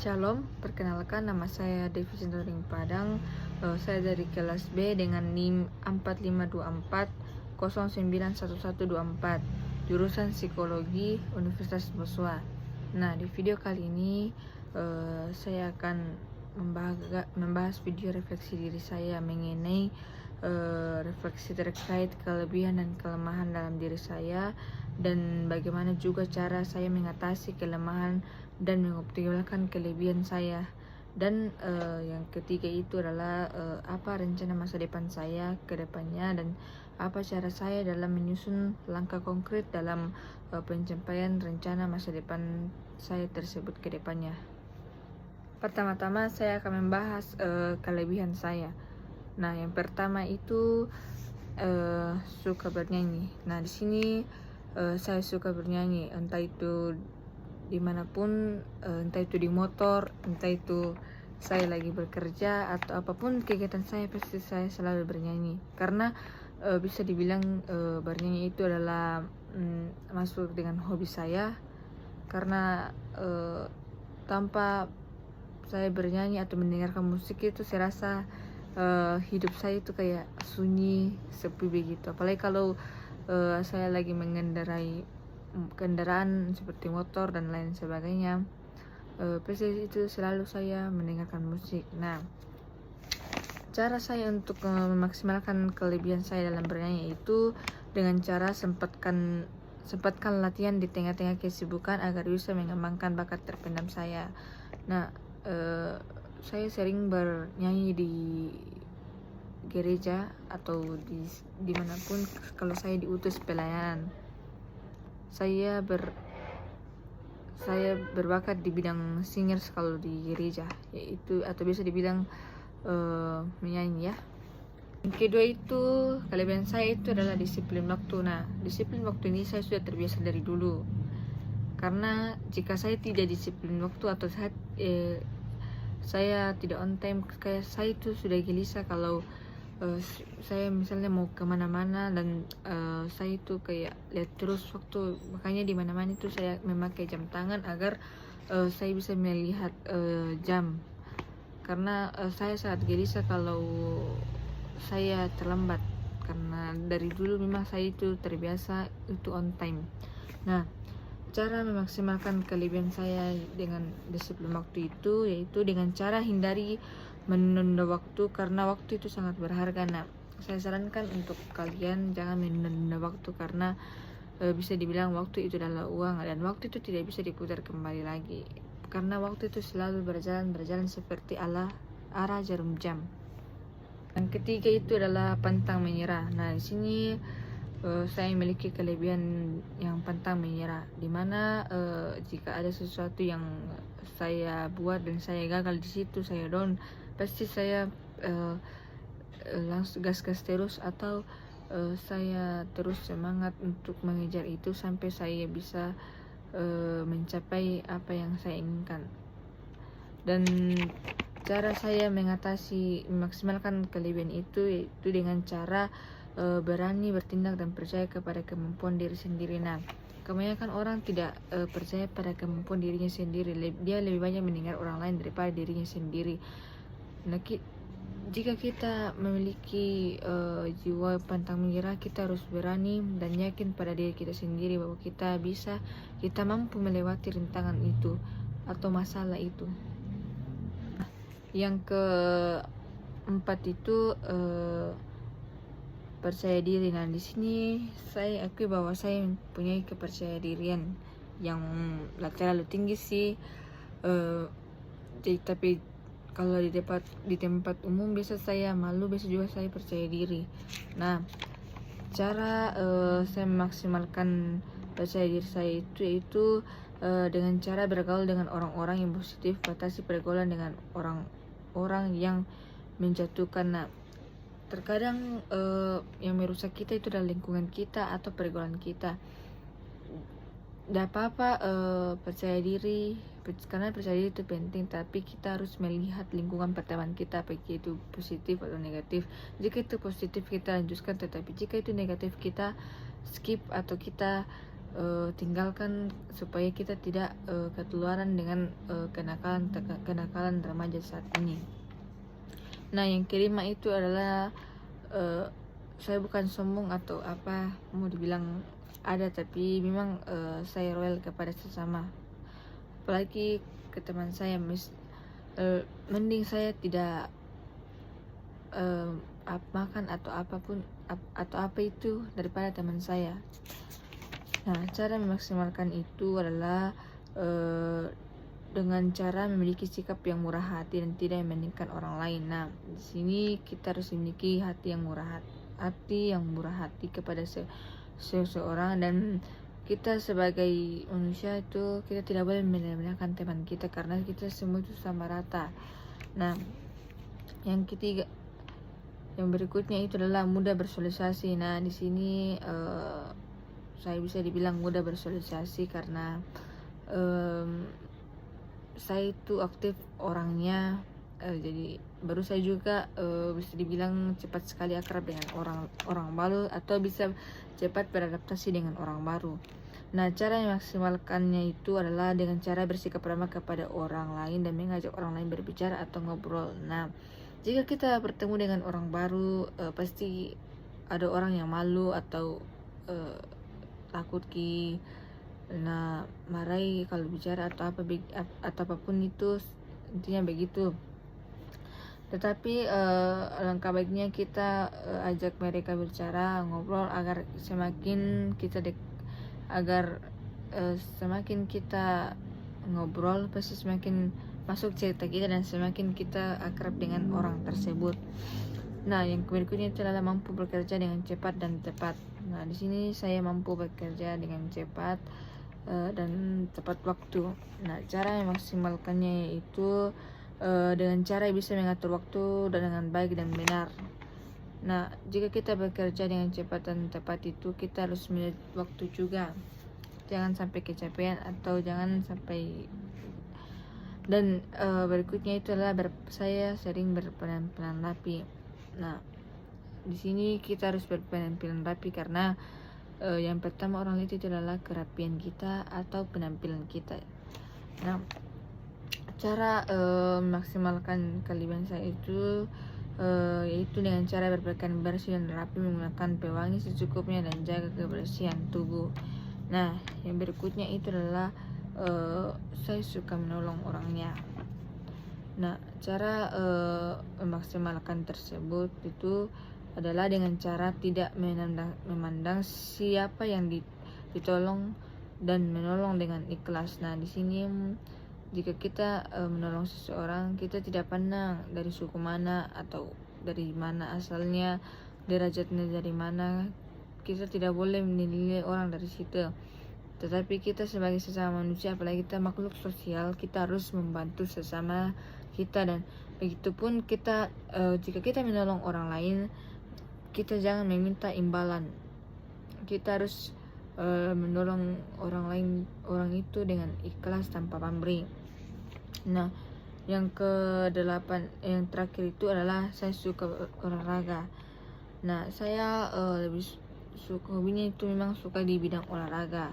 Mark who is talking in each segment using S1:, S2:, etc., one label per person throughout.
S1: Shalom, perkenalkan nama saya Devi Sintoring Padang. Saya dari kelas B dengan NIM 4524091124, jurusan Psikologi Universitas Boswa. Nah, di video kali ini saya akan membahas video refleksi diri saya mengenai refleksi terkait kelebihan dan kelemahan dalam diri saya, dan bagaimana juga cara saya mengatasi kelemahan dan mengoptimalkan kelebihan saya. Dan yang ketiga itu adalah apa rencana masa depan saya ke depannya, dan apa cara saya dalam menyusun langkah konkret dalam pencapaian rencana masa depan saya tersebut ke depannya. Pertama-tama saya akan membahas kelebihan saya. Nah, yang pertama itu suka bernyanyi. Nah, di sini saya suka bernyanyi, entah itu dimanapun, entah itu di motor, entah itu saya lagi bekerja atau apapun kegiatan saya, pasti saya selalu bernyanyi. Karena bisa dibilang bernyanyi itu adalah masuk dengan hobi saya. Karena tanpa saya bernyanyi atau mendengarkan musik itu, saya rasa hidup saya itu kayak sunyi, sepi begitu. Apalagi kalau saya lagi mengendarai kendaraan seperti motor dan lain sebagainya, pasti itu selalu saya mendengarkan musik. Nah, cara saya untuk memaksimalkan kelebihan saya dalam bernyanyi itu dengan cara sempatkan latihan di tengah-tengah kesibukan agar bisa mengembangkan bakat terpendam saya. Nah, saya sering bernyanyi di gereja atau dimanapun kalau saya diutus pelayanan. Saya berbakat di bidang singers kalau di gereja, yaitu atau bisa dibilang menyanyi ya. Yang kedua itu kelebihan saya itu adalah disiplin waktu. Nah, disiplin waktu ini saya sudah terbiasa dari dulu. Karena jika saya tidak disiplin waktu atau saya tidak on time, kayak saya itu sudah gelisah kalau saya misalnya mau kemana-mana dan saya itu kayak lihat terus waktu. Makanya di mana-mana itu saya memakai jam tangan agar saya bisa melihat jam. Karena saya sangat gelisah kalau saya terlambat, karena dari dulu memang saya itu terbiasa itu on time. Nah, cara memaksimalkan kelebihan saya dengan disiplin waktu itu yaitu dengan cara hindari menunda waktu, karena waktu itu sangat berharga. Nah, saya sarankan untuk kalian jangan menunda waktu, karena bisa dibilang waktu itu adalah uang, dan waktu itu tidak bisa diputar kembali lagi, karena waktu itu selalu berjalan seperti arah jarum jam. Yang ketiga itu adalah pantang menyerah. Nah, di sini saya memiliki kelebihan yang pantang menyerah, dimana jika ada sesuatu yang saya buat dan saya gagal di situ, saya down, pasti saya langsung gas terus, atau saya terus semangat untuk mengejar itu sampai saya bisa mencapai apa yang saya inginkan. Dan cara saya memaksimalkan kelebihan itu yaitu dengan cara berani bertindak dan percaya kepada kemampuan diri sendiri. Nah, kebanyakan orang tidak percaya pada kemampuan dirinya sendiri. Dia lebih banyak mendengar orang lain daripada dirinya sendiri. Nah, jika kita memiliki jiwa pantang menyerah, kita harus berani dan yakin pada diri kita sendiri bahwa kita mampu melewati rintangan itu atau masalah itu. Nah, yang keempat itu percaya diri. Nah, di sini saya akui bahwa saya mempunyai kepercayaan dirian yang terlalu tinggi sih. Tapi kalau di tempat umum biasa saya malu, biasa juga saya percaya diri. Nah, cara saya memaksimalkan percaya diri saya itu yaitu dengan cara bergaul dengan orang-orang yang positif, batasi pergaulan dengan orang-orang yang menjatuhkan. Nah, terkadang yang merusak kita itu adalah lingkungan kita atau pergaulan kita. Tidak apa-apa percaya diri, karena percaya diri itu penting, tapi kita harus melihat lingkungan pertemanan kita, baik itu positif atau negatif. Jika itu positif kita lanjutkan, tetapi jika itu negatif kita skip atau kita tinggalkan supaya kita tidak ketularan dengan kenakalan remaja saat ini. Nah, yang kelima itu adalah saya bukan sombong atau apa mau dibilang ada, tapi memang saya royal kepada sesama, apalagi ke teman saya. Mending saya tidak makan atau apapun atau apa itu daripada teman saya. Nah, cara memaksimalkan itu adalah dengan cara memiliki sikap yang murah hati dan tidak membandingkan orang lain. Nah, di sini kita harus memiliki hati yang murah hati kepada seseorang, dan kita sebagai manusia itu kita tidak boleh meremehkan teman kita karena kita semua itu sama rata. Nah, yang ketiga, yang berikutnya itu adalah mudah bersosialisasi. Nah, di sini saya bisa dibilang mudah bersosialisasi karena saya itu aktif orangnya, jadi baru saya juga bisa dibilang cepat sekali akrab dengan orang baru atau bisa cepat beradaptasi dengan orang baru. Nah, cara memaksimalkannya itu adalah dengan cara bersikap ramah kepada orang lain dan mengajak orang lain berbicara atau ngobrol. Nah, jika kita bertemu dengan orang baru, pasti ada orang yang malu atau takut marahi kalau bicara atau apapun itu, intinya begitu. Tetapi alangkah baiknya kita ajak mereka bicara, ngobrol agar semakin kita ngobrol pasti semakin masuk cerita kita dan semakin kita akrab dengan orang tersebut. Nah, yang berikutnya itu adalah mampu bekerja dengan cepat dan tepat. Nah, di sini saya mampu bekerja dengan cepat dan tepat waktu. Nah, cara memaksimalkannya yaitu dengan cara bisa mengatur waktu dengan baik dan benar. Nah, jika kita bekerja dengan cepat dan tepat itu kita harus melihat waktu juga. Jangan sampai kecapean atau jangan sampai. Dan berikutnya itu adalah saya sering berpenampilan rapi. Nah, di sini kita harus berpenampilan rapi karena yang pertama orang itu adalah kerapian kita atau penampilan kita. Nah, cara memaksimalkan kelebihan saya itu yaitu dengan cara berpakaian bersih dan rapi, menggunakan pewangi secukupnya dan jaga kebersihan tubuh. Nah, yang berikutnya itu adalah saya suka menolong orangnya. Nah, cara memaksimalkan tersebut itu adalah dengan cara tidak memandang siapa yang ditolong dan menolong dengan ikhlas. Nah, di sini jika kita menolong seseorang, kita tidak pandang dari suku mana atau dari mana asalnya, derajatnya dari mana. Kita tidak boleh menilai orang dari situ. Tetapi kita sebagai sesama manusia, apalagi kita makhluk sosial, kita harus membantu sesama kita. Dan begitupun kita jika kita menolong orang lain, kita jangan meminta imbalan. Kita harus menolong orang itu dengan ikhlas tanpa pamrih. Nah, yang ke-8 yang terakhir itu adalah saya suka olahraga. Nah, saya lebih suka, hobinya itu memang suka di bidang olahraga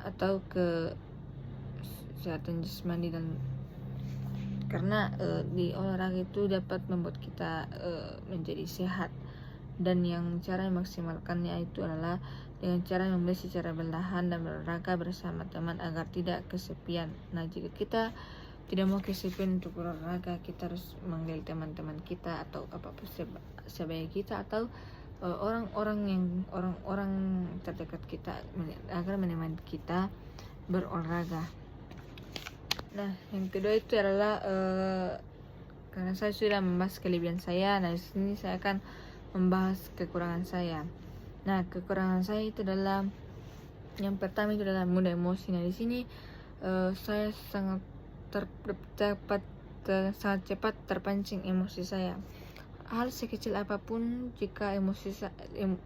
S1: atau kesehatan jasmani, dan karena di olahraga itu dapat membuat kita menjadi sehat. Dan yang cara memaksimalkannya itu adalah dengan cara memulai secara perlahan dan berolahraga bersama teman agar tidak kesepian. Nah, jika kita tidak mau kesepian untuk berolahraga, kita harus manggil teman-teman kita atau apapun sebaya kita atau orang terdekat kita agar menemani kita berolahraga. Nah, yang kedua itu adalah karena saya sudah membahas kelebihan saya, nah di sini saya akan membahas kekurangan saya. Nah, kekurangan saya itu adalah yang pertama itu adalah mudah emosi. Nah, di sini saya sangat cepat terpancing emosi saya. Hal sekecil apapun, jika emosi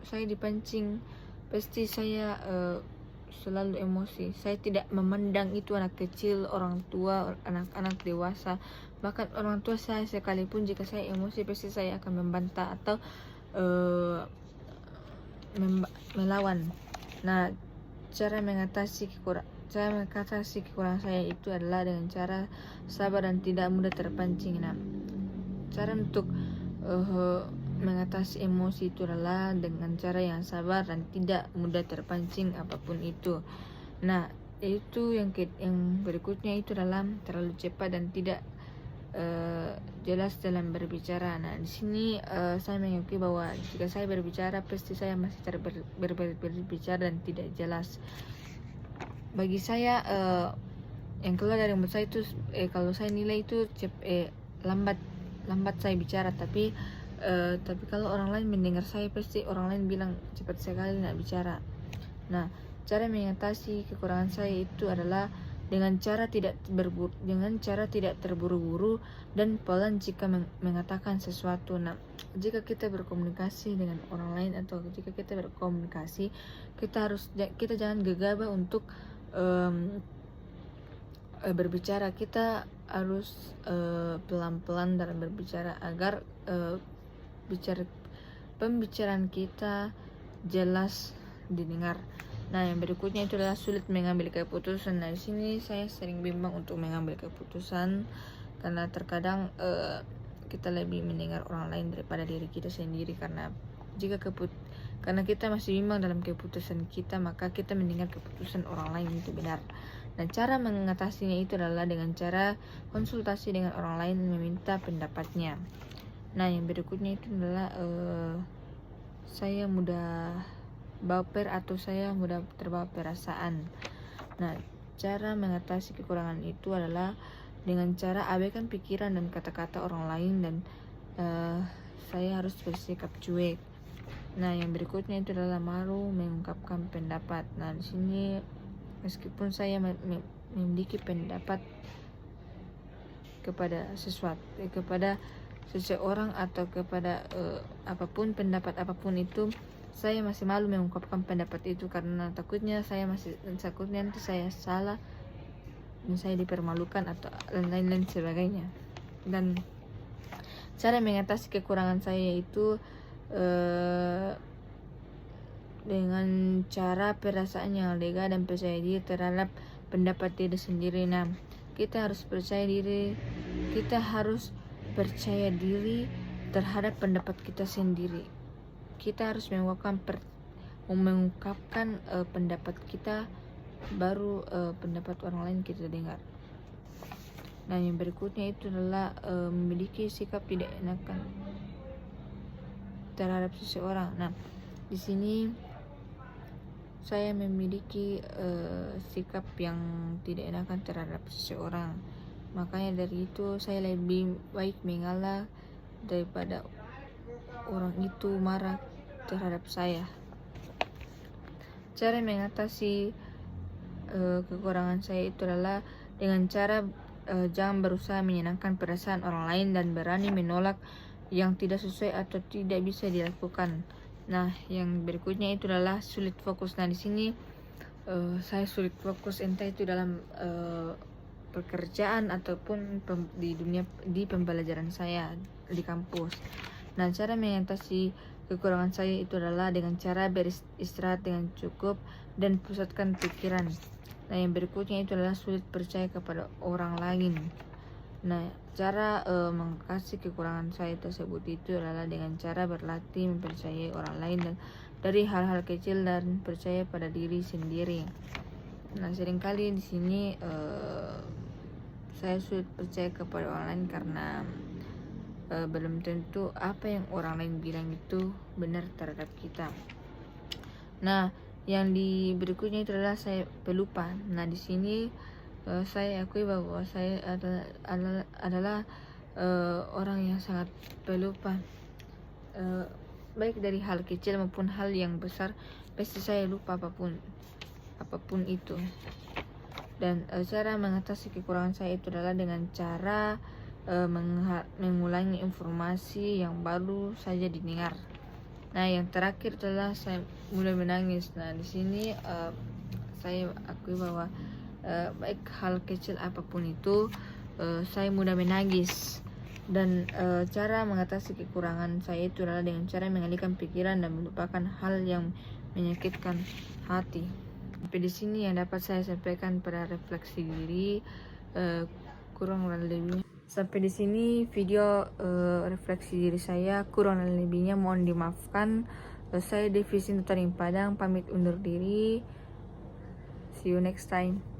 S1: saya dipancing, pasti saya selalu emosi. Saya tidak memandang itu anak kecil, orang tua, anak-anak dewasa, bahkan orang tua saya sekalipun. Jika saya emosi, pasti saya akan membantah atau melawan. Nah, cara mengatasi kekurangan saya itu adalah dengan cara sabar dan tidak mudah terpancing. Nah, cara untuk mengatasi emosi itu adalah dengan cara yang sabar dan tidak mudah terpancing apapun itu. Nah, itu yang berikutnya itu adalah terlalu cepat dan tidak jelas dalam berbicara. Nah, di sini saya mengakui bahwa jika saya berbicara pasti saya masih berbicara dan tidak jelas. Bagi saya yang keluar dari mulut saya itu kalau saya nilai itu lambat saya bicara, tapi kalau orang lain mendengar saya pasti orang lain bilang cepat sekali nak bicara. Nah, cara mengatasi kekurangan saya itu adalah dengan cara tidak terburu-buru dan pelan jika mengatakan sesuatu. Nah, jika kita berkomunikasi dengan orang lain atau jika kita berkomunikasi, kita jangan gegabah untuk berbicara. Kita harus pelan-pelan dalam berbicara agar pembicaraan kita jelas didengar. Nah, yang berikutnya itu adalah sulit mengambil keputusan. Nah, di sini saya sering bimbang untuk mengambil keputusan karena terkadang kita lebih mendengar orang lain daripada diri kita sendiri, karena kita masih bimbang dalam keputusan kita, maka kita mendengar keputusan orang lain itu benar. Nah, cara mengatasinya itu adalah dengan cara konsultasi dengan orang lain dan meminta pendapatnya. Nah, yang berikutnya itu adalah saya mudah baper atau saya mudah terbawa perasaan. Nah, cara mengatasi kekurangan itu adalah dengan cara abaikan pikiran dan kata-kata orang lain dan saya harus bersikap cuek. Nah, yang berikutnya itu adalah malu mengungkapkan pendapat. Nah, di sini meskipun saya memiliki pendapat kepada seseorang atau kepada pendapat apapun itu, saya masih malu mengungkapkan pendapat itu karena takutnya nanti saya salah dan saya dipermalukan atau lain-lain sebagainya. Dan cara mengatasi kekurangan saya itu dengan cara perasaan yang lega dan percaya diri terhadap pendapat diri sendiri. Nah, kita harus percaya diri terhadap pendapat kita sendiri. Kita harus mengungkapkan pendapat kita, baru pendapat orang lain kita dengar. Nah, yang berikutnya itu adalah memiliki sikap tidak enakan terhadap seseorang. Nah, di sini saya memiliki sikap yang tidak enakan terhadap seseorang. Makanya dari itu saya lebih baik mengalah daripada orang itu marah terhadap saya. Cara mengatasi kekurangan saya itu adalah dengan cara jangan berusaha menyenangkan perasaan orang lain dan berani menolak yang tidak sesuai atau tidak bisa dilakukan. Nah, yang berikutnya itu adalah sulit fokus. Nah, di sini saya sulit fokus entah itu dalam pekerjaan ataupun di pembelajaran saya di kampus. Nah, cara mengatasi kekurangan saya itu adalah dengan cara beristirahat dengan cukup dan pusatkan pikiran. Nah, yang berikutnya itu adalah sulit percaya kepada orang lain. Nah, cara mengatasi kekurangan saya tersebut itu adalah dengan cara berlatih mempercayai orang lain dan dari hal-hal kecil dan percaya pada diri sendiri. Nah, seringkali di sini saya sulit percaya kepada orang lain karena belum tentu apa yang orang lain bilang itu benar terhadap kita. Nah, yang di berikutnya itu adalah saya pelupa. Nah, di sini saya akui bahwa saya adalah orang yang sangat pelupa, baik dari hal kecil maupun hal yang besar. Pasti saya lupa apapun itu. Dan cara mengatasi kekurangan saya itu adalah dengan cara mengulangi informasi yang baru saja didengar. Nah, yang terakhir adalah saya mulai menangis. Nah, di sini saya akui bahwa baik hal kecil apapun itu saya mudah menangis. Dan cara mengatasi kekurangan saya itu adalah dengan cara mengalihkan pikiran dan melupakan hal yang menyakitkan hati. Sampai di sini yang dapat saya sampaikan pada refleksi diri, kurang lebihnya. Sampai di sini video refleksi diri saya, kurang dan lebihnya mohon dimaafkan. Saya Devi Sinta Taring Padang pamit undur diri. See you next time.